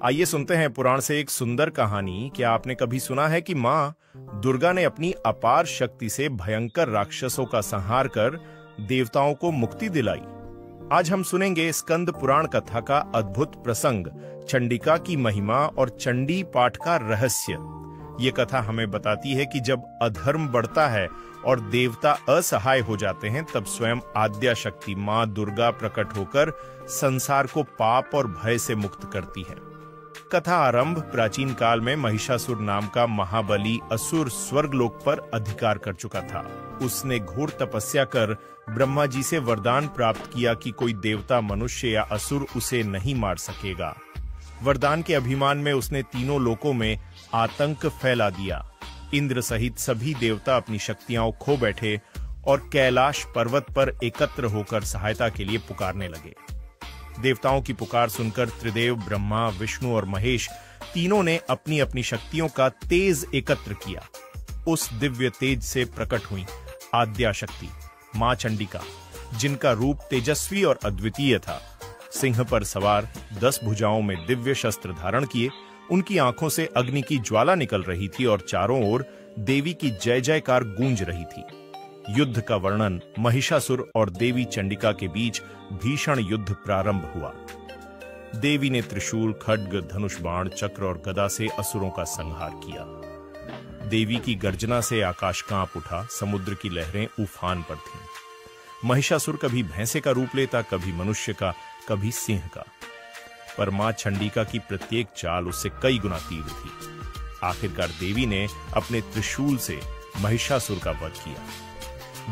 आइए सुनते हैं पुराण से एक सुंदर कहानी। क्या आपने कभी सुना है कि मां दुर्गा ने अपनी अपार शक्ति से भयंकर राक्षसों का संहार कर देवताओं को मुक्ति दिलाई? आज हम सुनेंगे स्कंद पुराण कथा का अद्भुत प्रसंग, चंडिका की महिमा और चंडी पाठ का रहस्य। ये कथा हमें बताती है कि जब अधर्म बढ़ता है और देवता असहाय हो जाते हैं, तब स्वयं आद्या शक्ति मां दुर्गा प्रकट होकर संसार को पाप और भय से मुक्त करती है। कथा आरंभ प्राचीन काल में महिषासुर नाम का महाबली असुर स्वर्गलोक पर अधिकार कर चुका था। उसने घोर तपस्या कर ब्रह्मा जी से वरदान प्राप्त किया कि कोई देवता, मनुष्य या असुर उसे नहीं मार सकेगा। वरदान के अभिमान में उसने तीनों लोकों में आतंक फैला दिया। इंद्र सहित सभी देवता अपनी शक्तियां खो बैठे और कैलाश पर्वत पर एकत्र होकर सहायता के लिए पुकारने लगे। देवताओं की पुकार सुनकर त्रिदेव ब्रह्मा, विष्णु और महेश तीनों ने अपनी अपनी शक्तियों का तेज एकत्र किया। उस दिव्य तेज से प्रकट हुई आद्या शक्ति मां चंडिका, जिनका रूप तेजस्वी और अद्वितीय था। सिंह पर सवार, 10 भुजाओं में दिव्य शस्त्र धारण किए, उनकी आंखों से अग्नि की ज्वाला निकल रही थी और चारों ओर देवी की जय जयकार गूंज रही थी। युद्ध का वर्णन महिषासुर और देवी चंडिका के बीच भीषण युद्ध प्रारंभ हुआ। देवी ने त्रिशूल, खड्ग, धनुष बाण, चक्र और गदा से असुरों का संहार किया। देवी की गर्जना से आकाश कांप उठा, समुद्र की लहरें उफान पर थीं। महिषासुर कभी भैंसे का रूप लेता, कभी मनुष्य का, कभी सिंह का, पर मां चंडिका की प्रत्येक चाल उससे कई गुना तीव्र थी। आखिरकार देवी ने अपने त्रिशूल से महिषासुर का वध किया।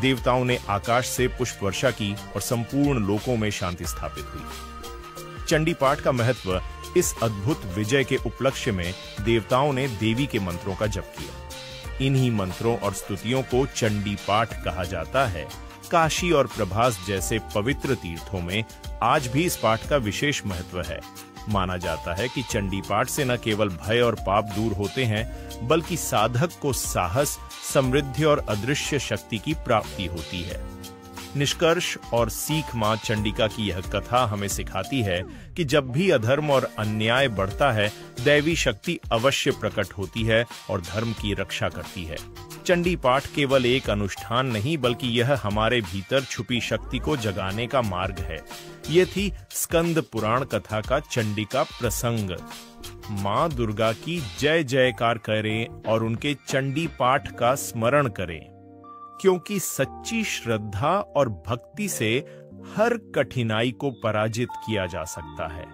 देवताओं ने आकाश से पुष्प वर्षा की और संपूर्ण लोकों में शांति स्थापित हुई। चंडी पाठ का महत्व, इस अद्भुत विजय के उपलक्ष्य में देवताओं ने देवी के मंत्रों का जप किया। इन्हीं मंत्रों और स्तुतियों को चंडी पाठ कहा जाता है। काशी और प्रभास जैसे पवित्र तीर्थों में आज भी इस पाठ का विशेष महत्व है। माना जाता है कि चंडी पाठ से न केवल भय और पाप दूर होते हैं, बल्कि साधक को साहस, समृद्धि और अदृश्य शक्ति की प्राप्ति होती है। निष्कर्ष और सीख मां चंडिका की यह कथा हमें सिखाती है कि जब भी अधर्म और अन्याय बढ़ता है, दैवी शक्ति अवश्य प्रकट होती है और धर्म की रक्षा करती है। चंडी पाठ केवल एक अनुष्ठान नहीं, बल्कि यह हमारे भीतर छुपी शक्ति को जगाने का मार्ग है। ये थी स्कंद पुराण कथा का चंडिका प्रसंग। मां दुर्गा की जय जयकार करें और उनके चंडी पाठ का स्मरण करें, क्योंकि सच्ची श्रद्धा और भक्ति से हर कठिनाई को पराजित किया जा सकता है।